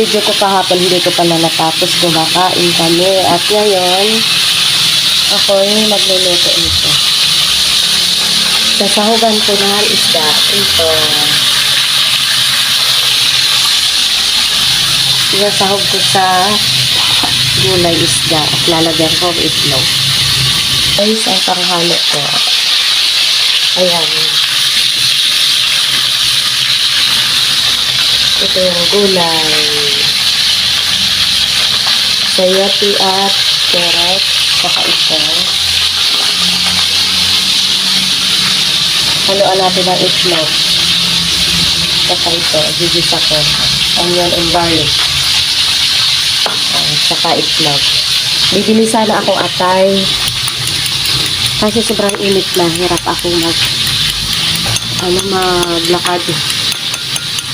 video ko kahapon, hindi ko pa natapos. Kumakain kami. At ngayon, ako'y magluluto nito. Sasahugan ko na isda. Ito. Sinasahog ko sa gulay isda. At lalagyan ko itlog. Guys, ang panghalo ko. Ayan. Ito yung gulay. Sayote at carrot. Saka ito. Haluan natin ang itlog. Saka ito. Gigisa ko. Onion and garlic. Saka itlog. Bibili sana akong atay. Kasi sobrang init na. Hirap ako maglakad.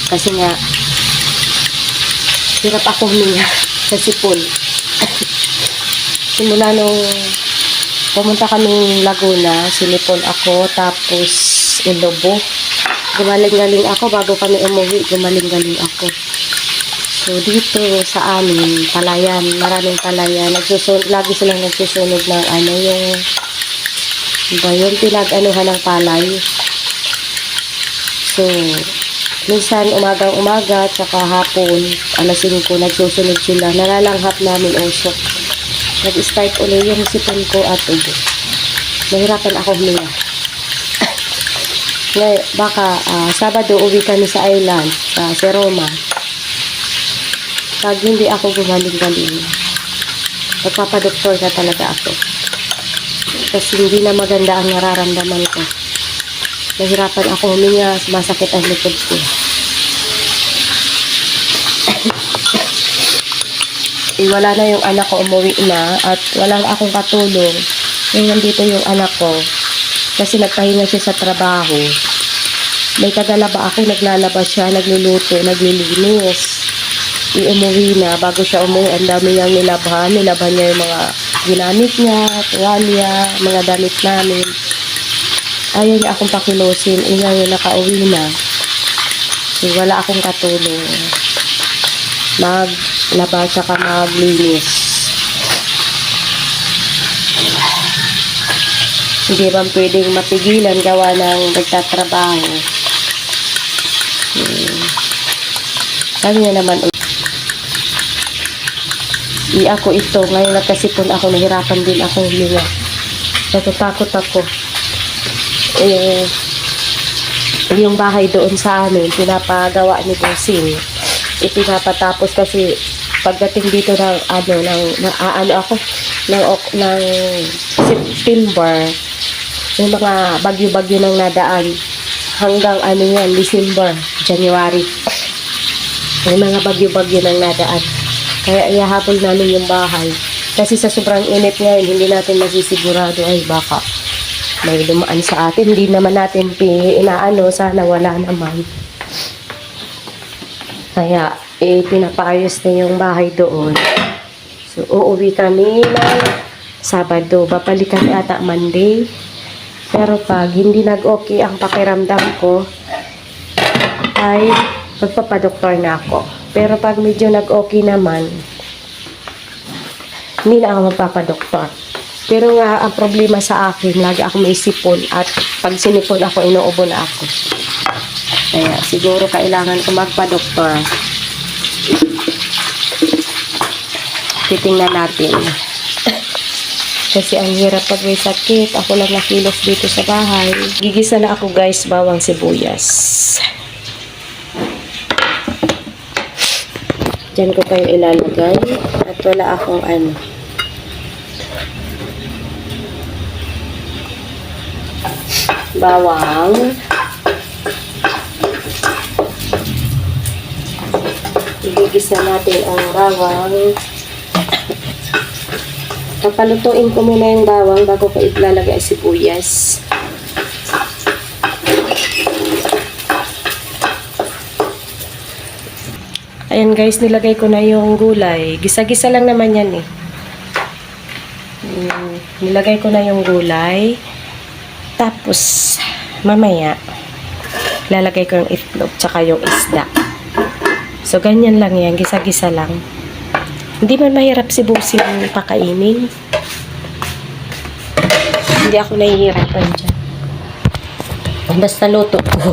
Kasi nga, hirap ako huminga sa sipon. Simula nung pumunta kaming Laguna, sinipon ako, tapos Ilobo. Gumaling-galing ako bago kami umuwi, gumaling-galing ako. So, dito sa amin, palayan, maraming palayan. Lagi silang nagsusunog ng yung pinag-anuhan ng palay. So, minsan umagang-umaga, tsaka hapon, alas 5, nagsusunod sila. Nalalanghap namin usok. Nag-start ulit yung sipon ko at ubo. Nahirapan ako huminga. Ngayon, baka Sabado uwi kami sa island, sa Seroma. Pag hindi ako gumaling-galing, magpapadoktor na talaga ako. Kasi hindi na maganda ang nararamdaman ko. Nahirapan ako huminga, masakit ang likod ko. Wala na yung anak ko, umuwi na, at wala akong katulong. Ngayon nandito yung anak ko, kasi nagpahinga siya sa trabaho. May tagalaba ako, naglalaba siya, nagluluto, naglilinis. Umuwi na, bago siya umuwi, ang dami niyang nilabhan niya yung mga ginamit niya, tuwalya, mga damit namin. Ayaw niya akong pakilosin, yung nakauwi na. So, wala akong katulong. Maglaba tsaka maglinis. Hindi ba pwedeng mapigilan gawa ng nagtatrabaho. Kanya naman ako ito, ngayon nagkasipon ako, nahirapan din ako huminga. Natatakot ako. Yung bahay doon sa amin, pinapagawa ni Bossing. Ipinapatapos kasi pagdating dito ng September, yung mga bagyo-bagyo nang nadaan hanggang December, January. Yung mga bagyo-bagyo nang nadaan. Kaya ihahabol namin yung bahay. Kasi sa sobrang init ngayon, hindi natin masisigurado ay baka may dumaan sa atin. Hindi naman natin sana wala naman. Kaya pinapaayos na yung bahay doon. So uuwi kami ng Sabado. Babalik kami ata Monday. Pero pag hindi nag-okay ang pakiramdam ko, ay magpapadoktor na ako. Pero pag medyo nag-okay naman, hindi na ako magpapadoktor. Pero nga, ang problema sa akin, lagi ako may sipon. At pag sinipon ako, inuubo na ako. Kaya siguro kailangan ko magpa-doktor. Titingnan natin. Kasi ang hirap pag may sakit. Ako lang nakilos dito sa bahay. Gigisa na ako guys, bawang sibuyas. Diyan ko kayo ilalagay. At wala akong bawang. Igigisa natin ang bawang. Papalutuin ko muna yung bawang bago ko ilalagay ang sibuyas. Ayan guys, nilagay ko na yung gulay. Gisa-gisa lang naman yan eh. Nilagay ko na yung gulay. Tapos, mamaya, lalagay ko yung itlog tsaka yung isda. So, ganyan lang yan. Gisa-gisa lang. Hindi man mahirap si Busing pakainin. Hindi ako nahihirapan dyan. Basta luto ko.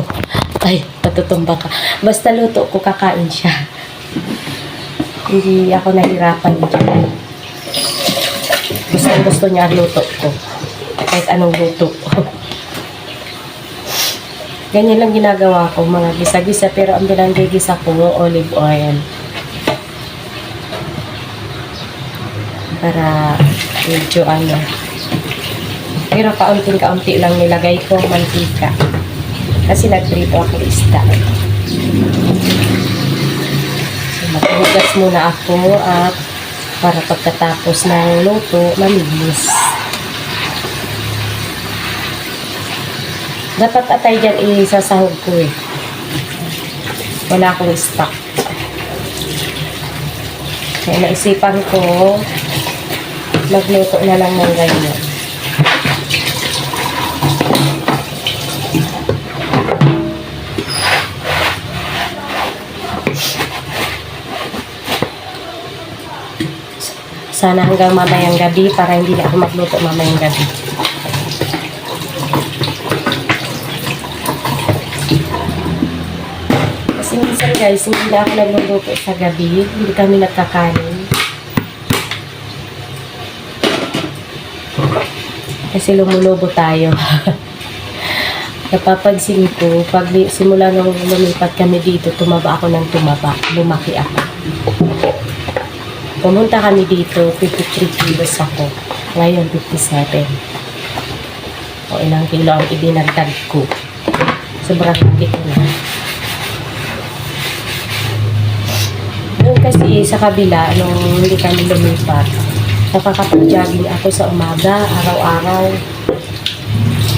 Ay, patutumba ka. Basta luto ko, kakain siya. Hindi ako nahihirapan dyan. Gusto niya ang luto ko. Kahit anong luto ko. Ganyan lang ginagawa ko, mga gisa-gisa. Pero ang binanggigisa ko, olive oil. Para medyo ano. Pero kaunting-kaunti lang nilagay ko mantika. Kasi nagprito ako isda. So, maghugas muna ako at para pagkatapos ng luto, malinis. Dapat atay dyan isasahog ko eh. Wala akong stock. Kaya naisipan ko, magluto na lang ng ganyan. Sana hanggang mamayang gabi para hindi na ako magluto mamayang gabi. Kasi minsan guys, hindi na ako nagluluto sa gabi. Hindi kami nagkakanin. Kasi lumulobo tayo. Napapansin ko, pag simula nung lumipat kami dito, tumaba ako ng tumaba. Lumaki ako. Pumunta kami dito, 53 kilos ako. Ngayon, 57. O ilang kilo ang idinagdag ko. Sobrang hati ko na. Noon kasi sa kabila, nung hindi kami lumipat, nakakapag-jogging ako sa umaga, araw-araw.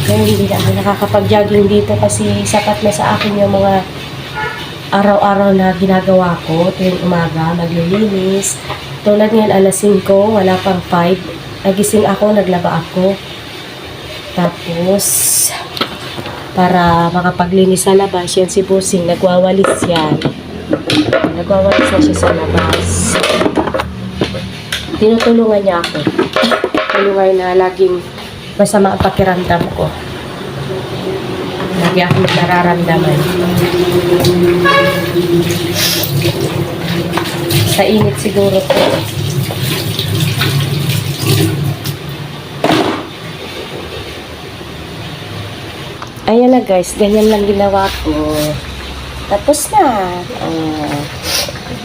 Ngayon, hindi na ako nakakapag-jogging dito kasi sapat na sa akin yung mga araw-araw na ginagawa ko tuwing umaga, maglilinis. Tulad ngayon, alas 5, wala pang 5. Nagising ako, naglaba ako. Tapos, para makapaglinis sa labas, yan si Busing, nagwawalis yan. Nagwawalis na siya sa labas. Tinutulungan niya ako. Tulungan na laging masama ang pakiramdam ko. Lagi ako nararamdaman. Sa init siguro po. Ayan na guys, ganyan lang ginawa ko. Tapos na.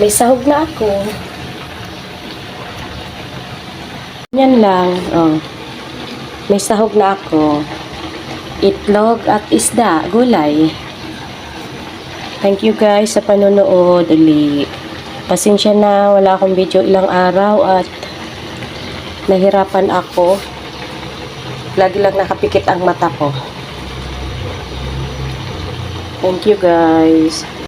May sahog na ako. Yan lang. May sahog na ako. Itlog at isda, gulay. Thank you guys sa panonood ulit. Pasensya na, wala akong video ilang araw at nahirapan ako. Lagi lang nakapikit ang mata ko. Thank you guys.